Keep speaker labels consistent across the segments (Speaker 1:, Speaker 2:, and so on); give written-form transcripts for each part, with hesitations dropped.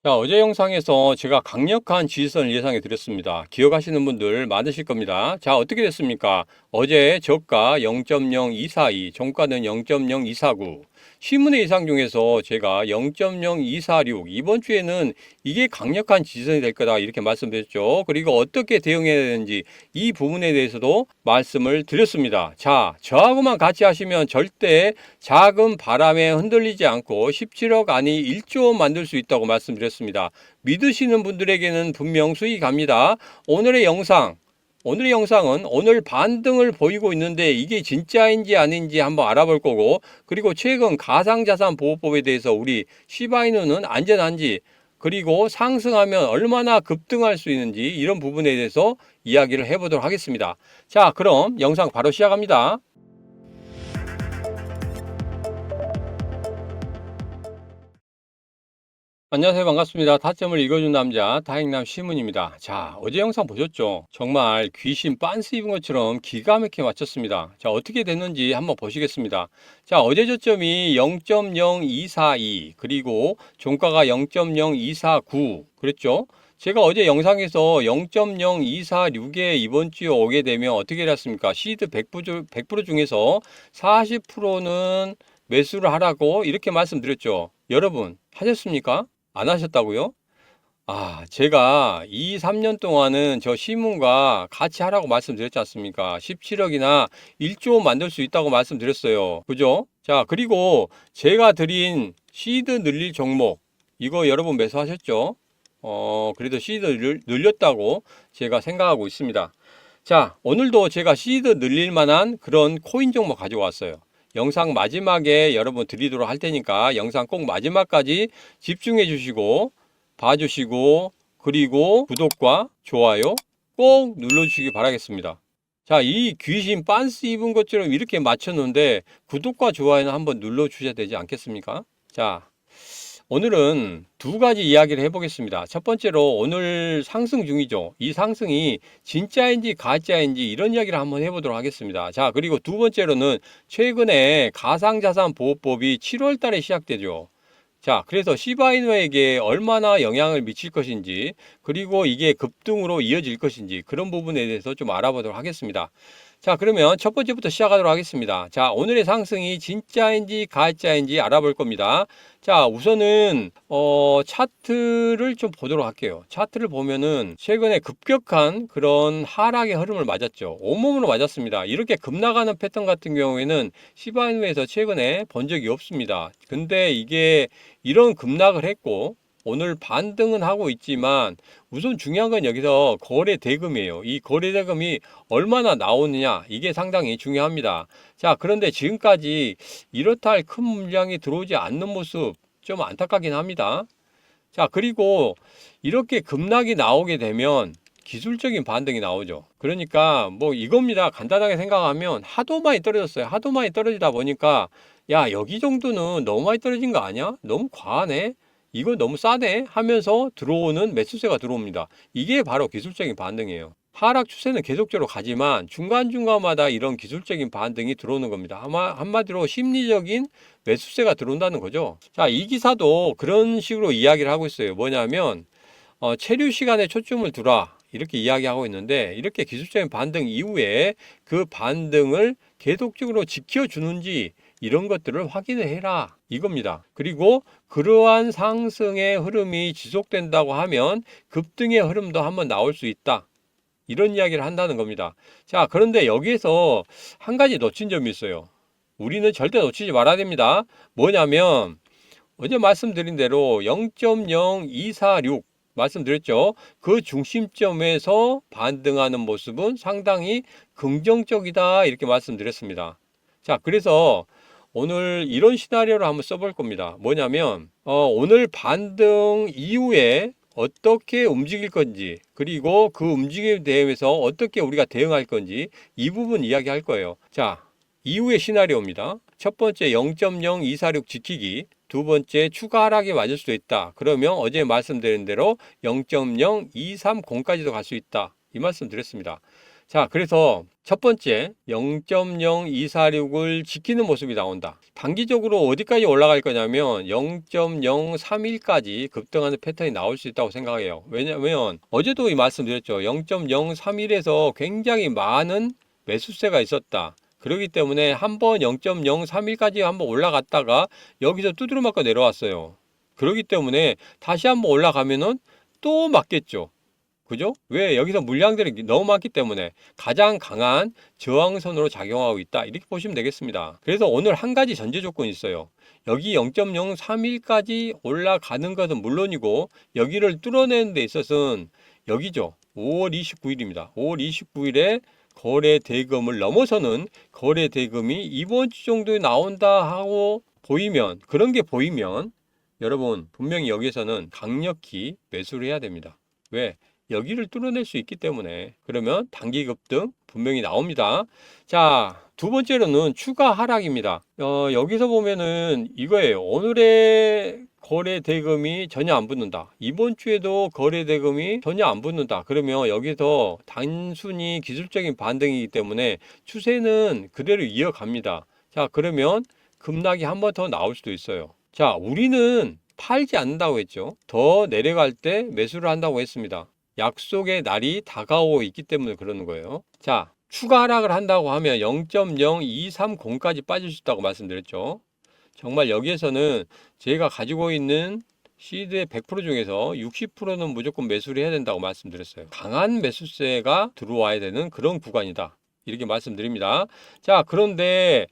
Speaker 1: 자, 어제 영상에서 제가 강력한 지지선을 예상해 드렸습니다. 기억하시는 분들 많으실 겁니다. 자, 어떻게 됐습니까? 어제 저가 0.0242, 종가는 0.0249, 신문의 예상 중에서 제가 0.0246, 이번 주에는 이게 강력한 지지선이 될 거다 이렇게 말씀드렸죠. 그리고 어떻게 대응해야 되는지 이 부분에 대해서도 말씀을 드렸습니다. 자, 저하고만 같이 하시면 절대 작은 바람에 흔들리지 않고 17억 아니 1조 원 만들 수 있다고 말씀드렸습니다. 믿으시는 분들에게는 분명 수익이 갑니다. 오늘의 영상은 오늘 반등을 보이고 있는데 이게 진짜인지 아닌지 한번 알아볼 거고, 그리고 최근 가상자산보호법에 대해서 우리 시바이누는 안전한지, 그리고 상승하면 얼마나 급등할 수 있는지 이런 부분에 대해서 이야기를 해보도록 하겠습니다. 자, 그럼 영상 바로 시작합니다. 안녕하세요. 반갑습니다. 타점을 읽어준 남자 다행남 시문입니다. 자, 어제 영상 보셨죠? 정말 귀신 빤스 입은 것처럼 기가 막히게 맞췄습니다. 자, 어떻게 됐는지 한번 보시겠습니다. 자, 어제 저점이 0.0242, 그리고 종가가 0.0249 그랬죠? 제가 어제 영상에서 0.0246에 이번 주에 오게 되면 어떻게 됐습니까? 시드 100% 중에서 40%는 매수를 하라고 이렇게 말씀드렸죠. 여러분 하셨습니까? 안 하셨다고요? 제가 2, 3년 동안은 저 시문과 같이 하라고 말씀드렸지 않습니까? 17억이나 1조 만들 수 있다고 말씀드렸어요. 그죠? 자, 그리고 제가 드린 시드 늘릴 종목, 이거 여러분 매수하셨죠? 그래도 시드 늘렸다고 제가 생각하고 있습니다. 자, 오늘도 제가 시드 늘릴 만한 그런 코인 종목 가지고 왔어요. 영상 마지막에 여러분 드리도록 할 테니까 영상 꼭 마지막까지 집중해 주시고 봐주시고, 그리고 구독과 좋아요 꼭 눌러주시기 바라겠습니다. 자, 이 귀신 빤스 입은 것처럼 이렇게 맞췄는데 구독과 좋아요는 한번 눌러주셔야 되지 않겠습니까? 자, 오늘은 두 가지 이야기를 해보겠습니다. 첫 번째로 오늘 상승 중이죠. 이 상승이 진짜인지 가짜인지 이런 이야기를 한번 해보도록 하겠습니다. 자, 그리고 두 번째로는 최근에 가상자산보호법이 7월 달에 시작되죠. 자, 그래서 시바이누에게 얼마나 영향을 미칠 것인지, 그리고 이게 급등으로 이어질 것인지 그런 부분에 대해서 좀 알아보도록 하겠습니다. 자, 그러면 첫 번째부터 시작하도록 하겠습니다. 자, 오늘의 상승이 진짜인지 가짜인지 알아볼 겁니다. 자, 우선은 차트를 좀 보도록 할게요. 차트를 보면은 최근에 급격한 그런 하락의 흐름을 맞았죠. 온몸으로 맞았습니다. 이렇게 급락하는 패턴 같은 경우에는 시바이누에서 최근에 본 적이 없습니다. 근데 이게 이런 급락을 했고 오늘 반등은 하고 있지만, 우선 중요한 건 여기서 거래 대금이에요. 이 거래 대금이 얼마나 나오느냐, 이게 상당히 중요합니다. 자, 그런데 지금까지 이렇다 할 큰 물량이 들어오지 않는 모습 좀 안타깝긴 합니다. 자, 그리고 이렇게 급락이 나오게 되면 기술적인 반등이 나오죠. 그러니까 뭐 이겁니다. 간단하게 생각하면 하도 많이 떨어졌어요. 하도 많이 떨어지다 보니까 야, 여기 정도는 너무 많이 떨어진 거 아니야? 너무 과하네? 이거 너무 싸네? 하면서 들어오는 매수세가 들어옵니다. 이게 바로 기술적인 반등이에요. 하락 추세는 계속적으로 가지만 중간중간마다 이런 기술적인 반등이 들어오는 겁니다. 한마디로 심리적인 매수세가 들어온다는 거죠. 자, 이 기사도 그런 식으로 이야기를 하고 있어요. 뭐냐면 체류 시간에 초점을 두라 이렇게 이야기하고 있는데, 이렇게 기술적인 반등 이후에 그 반등을 계속적으로 지켜주는지 이런 것들을 확인을 해라 이겁니다. 그리고 그러한 상승의 흐름이 지속된다고 하면 급등의 흐름도 한번 나올 수 있다, 이런 이야기를 한다는 겁니다. 자, 그런데 여기에서 한 가지 놓친 점이 있어요. 우리는 절대 놓치지 말아야 됩니다. 뭐냐면 어제 말씀드린 대로 0.0246 말씀드렸죠. 그 중심점에서 반등하는 모습은 상당히 긍정적이다 이렇게 말씀드렸습니다. 자, 그래서 오늘 이런 시나리오를 한번 써볼 겁니다. 뭐냐면 오늘 반등 이후에 어떻게 움직일 건지, 그리고 그 움직임에 대해서 어떻게 우리가 대응할 건지 이 부분 이야기할 거예요. 자, 이후의 시나리오입니다. 첫 번째 0.0246 지키기, 두 번째 추가 하락이 맞을 수도 있다. 그러면 어제 말씀드린 대로 0.0230까지도 갈 수 있다, 이 말씀 드렸습니다. 자, 그래서 첫 번째 0.0246을 지키는 모습이 나온다. 단기적으로 어디까지 올라갈 거냐면 0.031까지 급등하는 패턴이 나올 수 있다고 생각해요. 왜냐면 어제도 이 말씀드렸죠. 0.031에서 굉장히 많은 매수세가 있었다. 그렇기 때문에 한번 0.031까지 한번 올라갔다가 여기서 두드려 맞고 내려왔어요. 그렇기 때문에 다시 한번 올라가면은 또 맞겠죠. 그죠? 왜? 여기서 물량들이 너무 많기 때문에 가장 강한 저항선으로 작용하고 있다. 이렇게 보시면 되겠습니다. 그래서 오늘 한 가지 전제 조건이 있어요. 여기 0.031까지 올라가는 것은 물론이고 여기를 뚫어내는 데 있어서는 여기죠. 5월 29일입니다. 5월 29일에 거래 대금을 넘어서는 거래 대금이 이번 주 정도에 나온다 하고 보이면, 그런 게 보이면 여러분 분명히 여기서는 강력히 매수를 해야 됩니다. 왜? 여기를 뚫어낼 수 있기 때문에. 그러면 단기 급등 분명히 나옵니다. 자, 두 번째로는 추가 하락입니다. 여기서 보면은 이거예요. 오늘의 거래 대금이 전혀 안 붙는다. 이번 주에도 거래 대금이 전혀 안 붙는다. 그러면 여기서 단순히 기술적인 반등이기 때문에 추세는 그대로 이어갑니다. 자, 그러면 급락이 한 번 더 나올 수도 있어요. 자, 우리는 팔지 않는다고 했죠. 더 내려갈 때 매수를 한다고 했습니다. 약속의 날이 다가오고 있기 때문에 그러는 거예요. 자, 추가 하락을 한다고 하면 0.0230까지 빠질 수 있다고 말씀드렸죠. 정말 여기에서는 제가 가지고 있는 시드의 100% 중에서 60%는 무조건 매수를 해야 된다고 말씀드렸어요. 강한 매수세가 들어와야 되는 그런 구간이다. 이렇게 말씀드립니다. 자, 그런데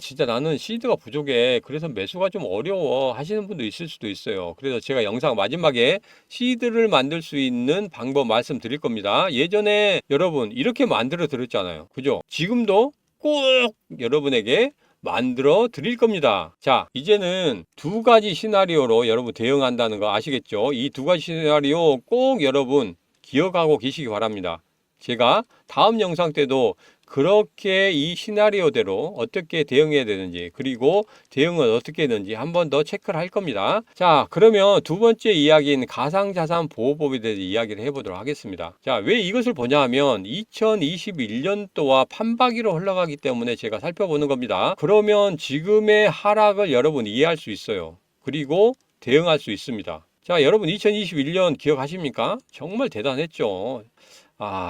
Speaker 1: 진짜 나는 시드가 부족해. 그래서 매수가 좀 어려워 하시는 분도 있을 수도 있어요. 그래서 제가 영상 마지막에 시드를 만들 수 있는 방법 말씀드릴 겁니다. 예전에 여러분 이렇게 만들어 드렸잖아요. 그죠? 지금도 꼭 여러분에게 만들어 드릴 겁니다. 자, 이제는 두 가지 시나리오로 여러분 대응한다는 거 아시겠죠? 이 두 가지 시나리오 꼭 여러분 기억하고 계시기 바랍니다. 제가 다음 영상 때도 그렇게 이 시나리오대로 어떻게 대응해야 되는지, 그리고 대응은 어떻게 했는지 한 번 더 체크를 할 겁니다. 자, 그러면 두 번째 이야기인 가상자산 보호법에 대해서 이야기를 해보도록 하겠습니다. 자, 왜 이것을 보냐 하면 2021년도와 판박이로 흘러가기 때문에 제가 살펴보는 겁니다. 그러면 지금의 하락을 여러분 이해할 수 있어요. 그리고 대응할 수 있습니다. 자, 여러분 2021년 기억하십니까? 정말 대단했죠.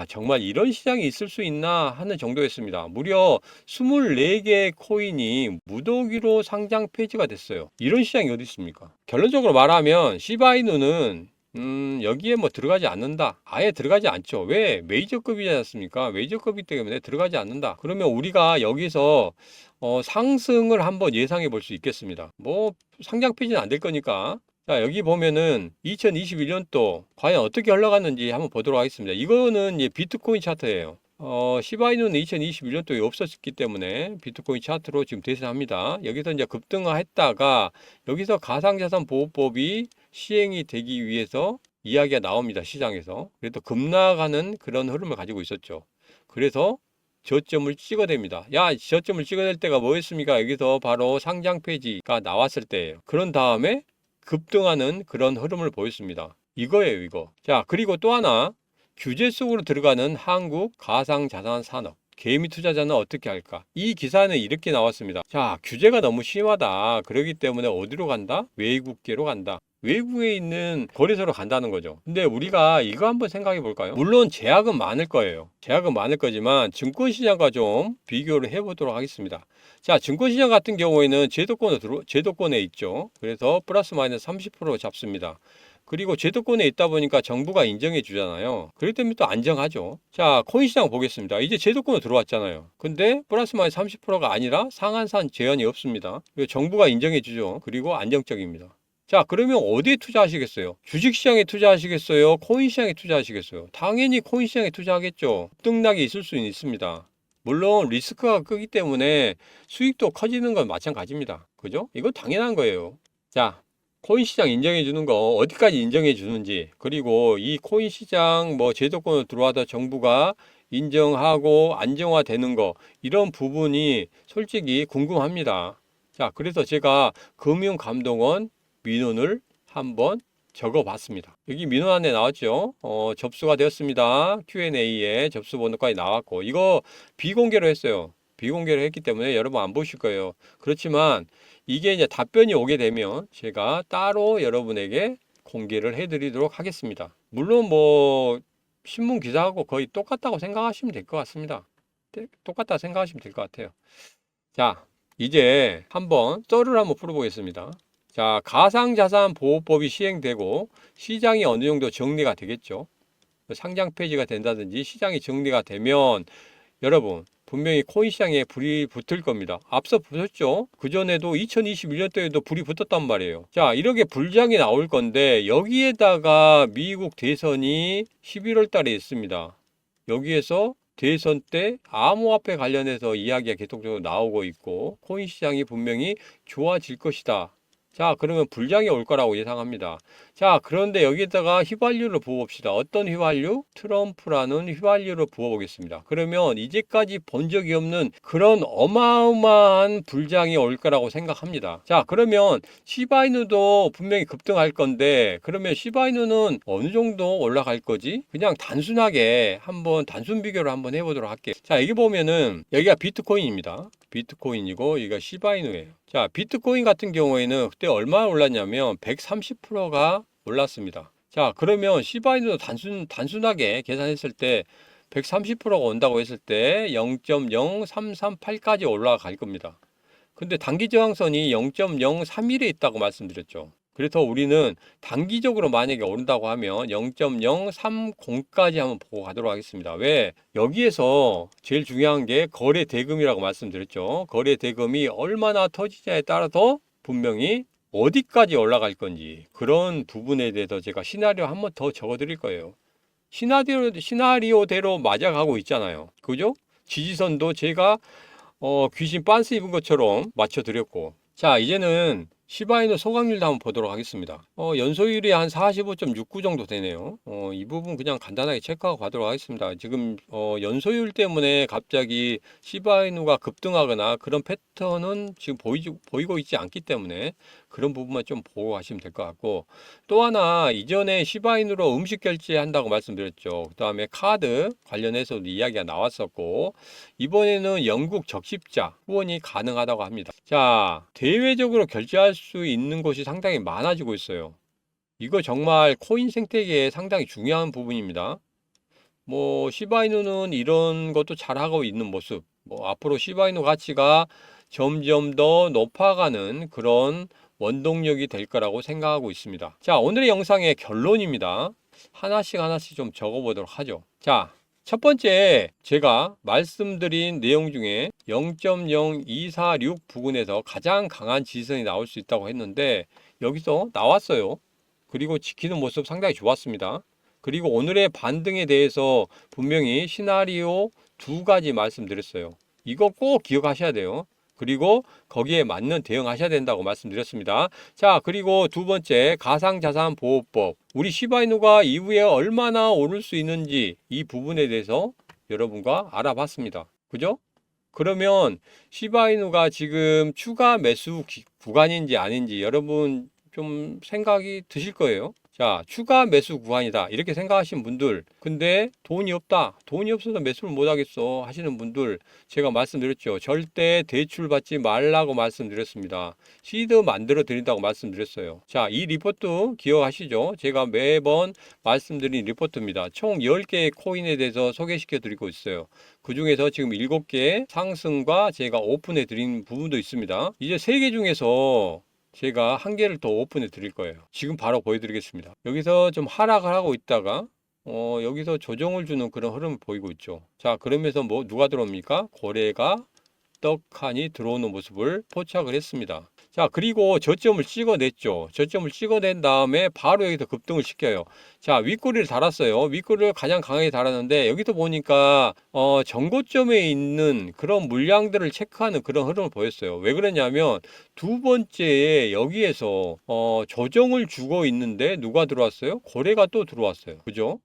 Speaker 1: 정말 이런 시장이 있을 수 있나 하는 정도였습니다. 무려 24개의 코인이 무더기로 상장 폐지가 됐어요. 이런 시장이 어디 있습니까? 결론적으로 말하면 시바이누는 여기에 뭐 들어가지 않는다. 아예 들어가지 않죠. 왜? 메이저급이지 않습니까? 메이저급이기 때문에 들어가지 않는다. 그러면 우리가 여기서 상승을 한번 예상해 볼 수 있겠습니다. 뭐 상장 폐지는 안 될 거니까. 자, 여기 보면은 2021년도 과연 어떻게 흘러갔는지 한번 보도록 하겠습니다. 이거는 이제 비트코인 차트예요. 시바이누는 2021년도에 없었기 때문에 비트코인 차트로 지금 대신합니다. 여기서 이제 급등했다가 여기서 가상자산 보호법이 시행이 되기 위해서 이야기가 나옵니다. 시장에서. 그래도 급락하는 그런 흐름을 가지고 있었죠. 그래서 저점을 찍어댑니다. 저점을 찍어낼 때가 뭐였습니까? 여기서 바로 상장 폐지가 나왔을 때예요. 그런 다음에 급등하는 그런 흐름을 보였습니다. 이거예요, 이거. 자, 그리고 또 하나, 규제 속으로 들어가는 한국 가상자산 산업. 개미 투자자는 어떻게 할까? 이 기사는 이렇게 나왔습니다. 자, 규제가 너무 심하다. 그렇기 때문에 어디로 간다? 외국계로 간다. 외국에 있는 거래소로 간다는 거죠. 근데 우리가 이거 한번 생각해 볼까요? 물론 제약은 많을 거예요. 제약은 많을 거지만 증권시장과 좀 비교를 해보도록 하겠습니다. 자, 증권시장 같은 경우에는 제도권에 있죠. 그래서 플러스 마이너스 30% 잡습니다. 그리고 제도권에 있다 보니까 정부가 인정해 주잖아요. 그렇기 때문에 또 안정하죠. 자, 코인 시장 보겠습니다. 이제 제도권으로 들어왔잖아요. 근데 플러스 마이너스 30%가 아니라 상한선 제한이 없습니다. 정부가 인정해 주죠. 그리고 안정적입니다. 자, 그러면 어디에 투자하시겠어요? 주식시장에 투자하시겠어요? 코인시장에 투자하시겠어요? 당연히 코인시장에 투자하겠죠. 급등락이 있을 수는 있습니다. 물론 리스크가 크기 때문에 수익도 커지는 건 마찬가지입니다. 그죠? 이건 당연한 거예요. 자, 코인시장 인정해 주는 거 어디까지 인정해 주는지, 그리고 이 코인시장 제도권으로 들어와서 정부가 인정하고 안정화되는 거, 이런 부분이 솔직히 궁금합니다. 자, 그래서 제가 금융감독원 민원을 한번 적어 봤습니다. 여기 민원안에 나왔죠. 접수가 되었습니다. Q&A에 접수 번호까지 나왔고, 이거 비공개로 했어요. 비공개로 했기 때문에 여러분 안 보실 거예요. 그렇지만 이게 이제 답변이 오게 되면 제가 따로 여러분에게 공개를 해드리도록 하겠습니다. 물론 뭐 신문 기사하고 거의 똑같다고 생각하시면 될 것 같습니다. 똑같다 생각하시면 될 것 같아요. 자, 이제 한번 썰을 한번 풀어보겠습니다. 자, 가상자산보호법이 시행되고 시장이 어느 정도 정리가 되겠죠. 상장 폐지가 된다든지 시장이 정리가 되면 여러분 분명히 코인 시장에 불이 붙을 겁니다. 앞서 보셨죠? 그전에도 2021년도에도 불이 붙었단 말이에요. 자, 이렇게 불장이 나올 건데 여기에다가 미국 대선이 11월 달에 있습니다. 여기에서 대선 때 암호화폐 관련해서 이야기가 계속적으로 나오고 있고 코인 시장이 분명히 좋아질 것이다. 자, 그러면 불장이 올 거라고 예상합니다. 자, 그런데 여기다가 휘발유를 부어봅시다. 어떤 휘발유? 트럼프라는 휘발유를 부어보겠습니다. 그러면 이제까지 본 적이 없는 그런 어마어마한 불장이 올 거라고 생각합니다. 자, 그러면 시바이누도 분명히 급등할 건데 그러면 시바이누는 어느 정도 올라갈 거지? 그냥 단순하게 한번 단순 비교를 한번 해보도록 할게요. 자, 여기 보면은 여기가 비트코인입니다. 비트코인이고 여기가 시바이누예요. 자, 비트코인 같은 경우에는 그때 얼마나 올랐냐면 130%가 올랐습니다. 자, 그러면 시바이누도 단순하게 계산했을 때 130%가 온다고 했을 때 0.0338까지 올라갈 겁니다. 근데 단기 저항선이 0.031에 있다고 말씀드렸죠. 그래서 우리는 단기적으로 만약에 오른다고 하면 0.030까지 한번 보고 가도록 하겠습니다. 왜? 여기에서 제일 중요한 게 거래 대금이라고 말씀드렸죠. 거래 대금이 얼마나 터지냐에 따라서 분명히 어디까지 올라갈 건지 그런 부분에 대해서 제가 시나리오 한번 더 적어 드릴 거예요. 시나리오대로 맞아가고 있잖아요. 그죠? 지지선도 제가 귀신 빤스 입은 것처럼 맞춰드렸고, 자, 이제는 시바이누 소각률도 한번 보도록 하겠습니다. 연소율이 한 45.69 정도 되네요. 이 부분 그냥 간단하게 체크하고 가도록 하겠습니다. 지금 연소율 때문에 갑자기 시바이누가 급등하거나 그런 패턴은 지금 보이고 있지 않기 때문에 그런 부분만 좀 보고 가시면 될 것 같고, 또 하나 이전에 시바이누로 음식 결제한다고 말씀드렸죠. 그 다음에 카드 관련해서도 이야기가 나왔었고, 이번에는 영국 적십자 후원이 가능하다고 합니다. 자, 대외적으로 결제할 수 있는 곳이 상당히 많아지고 있어요. 이거 정말 코인 생태계에 상당히 중요한 부분입니다. 뭐 시바이누는 이런 것도 잘하고 있는 모습, 뭐 앞으로 시바이누 가치가 점점 더 높아가는 그런 원동력이 될 거라고 생각하고 있습니다. 자, 오늘의 영상의 결론입니다. 하나씩 좀 적어보도록 하죠. 자, 첫 번째 제가 말씀드린 내용 중에 0.0246 부근에서 가장 강한 지지선이 나올 수 있다고 했는데 여기서 나왔어요. 그리고 지키는 모습 상당히 좋았습니다. 그리고 오늘의 반등에 대해서 분명히 시나리오 두 가지 말씀드렸어요. 이거 꼭 기억하셔야 돼요. 그리고 거기에 맞는 대응하셔야 된다고 말씀드렸습니다. 자, 그리고 두 번째 가상자산보호법. 우리 시바이누가 이후에 얼마나 오를 수 있는지 이 부분에 대해서 여러분과 알아봤습니다. 그죠? 그러면 시바이누가 지금 추가 매수 구간인지 아닌지 여러분 좀 생각이 드실 거예요. 자, 추가 매수 구간이다 이렇게 생각하시는 분들, 근데 돈이 없다, 돈이 없어서 매수를 못 하겠어 하시는 분들, 제가 말씀드렸죠. 절대 대출 받지 말라고 말씀드렸습니다. 시드 만들어 드린다고 말씀드렸어요. 자, 이 리포트 기억하시죠? 제가 매번 말씀드린 리포트입니다. 총 10개의 코인에 대해서 소개시켜 드리고 있어요. 그 중에서 지금 7개 상승과 제가 오픈해 드린 부분도 있습니다. 이제 3개 중에서 제가 한 개를 더 오픈해 드릴 거예요. 지금 바로 보여드리겠습니다. 여기서 좀 하락을 하고 있다가 여기서 조정을 주는 그런 흐름을 보이고 있죠. 자, 그러면서 뭐 누가 들어옵니까? 고래가 떡하니 들어오는 모습을 포착을 했습니다. 자, 그리고 저점을 찍어냈죠. 저점을 찍어낸 다음에 바로 여기서 급등을 시켜요. 자, 윗꼬리를 달았어요. 윗꼬리를 가장 강하게 달았는데 여기서 보니까 전고점에 있는 그런 물량들을 체크하는 그런 흐름을 보였어요. 왜 그러냐면 두 번째에 여기에서 조정을 주고 있는데 누가 들어왔어요? 고래가 또 들어왔어요. 그죠?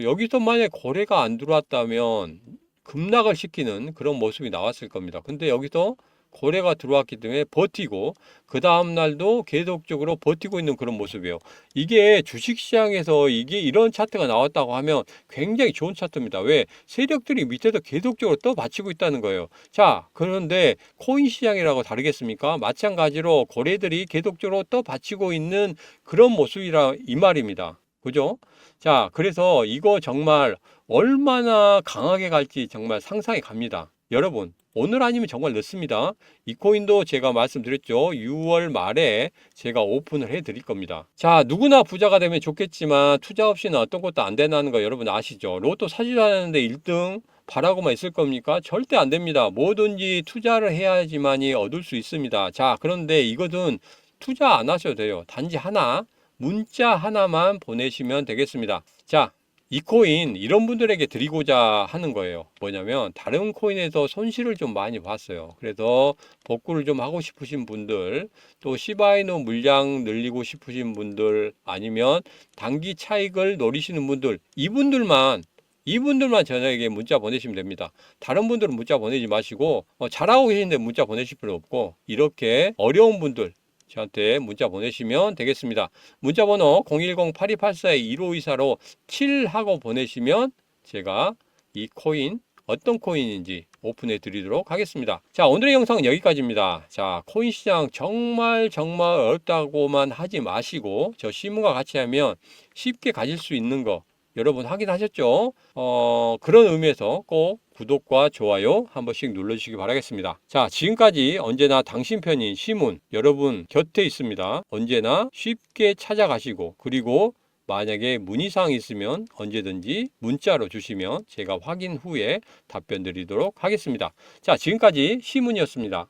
Speaker 1: 여기서 만약에 고래가 안 들어왔다면 급락을 시키는 그런 모습이 나왔을 겁니다. 근데 여기서 거래가 들어왔기 때문에 버티고 그 다음 날도 계속적으로 버티고 있는 그런 모습이에요. 이게 주식시장에서 이게 이런 차트가 나왔다고 하면 굉장히 좋은 차트입니다. 왜? 세력들이 밑에서 계속적으로 떠받치고 있다는 거예요. 자, 그런데 코인 시장이라고 다르겠습니까? 마찬가지로 거래들이 계속적으로 떠받치고 있는 그런 모습이라 이 말입니다. 그죠? 자, 그래서 이거 정말 얼마나 강하게 갈지 정말 상상이 갑니다. 여러분, 오늘 아니면 정말 늦습니다. 이 코인도 제가 말씀드렸죠. 6월 말에 제가 오픈을 해 드릴 겁니다. 자, 누구나 부자가 되면 좋겠지만 투자 없이는 어떤 것도 안 된다는 거 여러분 아시죠? 로또 사지도 않았는데 1등 바라고만 있을 겁니까? 절대 안 됩니다. 뭐든지 투자를 해야지만이 얻을 수 있습니다. 자, 그런데 이것은 투자 안 하셔도 돼요. 단지 하나, 문자 하나만 보내시면 되겠습니다. 자, 이 코인 이런 분들에게 드리고자 하는 거예요. 뭐냐면 다른 코인에서 손실을 좀 많이 봤어요. 그래서 복구를 좀 하고 싶으신 분들, 또 시바이노 물량 늘리고 싶으신 분들, 아니면 단기 차익을 노리시는 분들, 이분들만 저에게 문자 보내시면 됩니다. 다른 분들은 문자 보내지 마시고 잘하고 계신데 문자 보내실 필요 없고, 이렇게 어려운 분들 저한테 문자 보내시면 되겠습니다. 문자 번호 010-8284-1524로 7하고 보내시면 제가 이 코인 어떤 코인인지 오픈해 드리도록 하겠습니다. 자, 오늘의 영상은 여기까지입니다. 자, 코인 시장 정말 어렵다고만 하지 마시고 저 시문과 같이 하면 쉽게 가질 수 있는 거 여러분 확인하셨죠? 그런 의미에서 꼭 구독과 좋아요 한 번씩 눌러주시기 바라겠습니다. 자, 지금까지 언제나 당신 편인 시문 여러분 곁에 있습니다. 언제나 쉽게 찾아가시고, 그리고 만약에 문의사항이 있으면 언제든지 문자로 주시면 제가 확인 후에 답변 드리도록 하겠습니다. 자, 지금까지 시문이었습니다.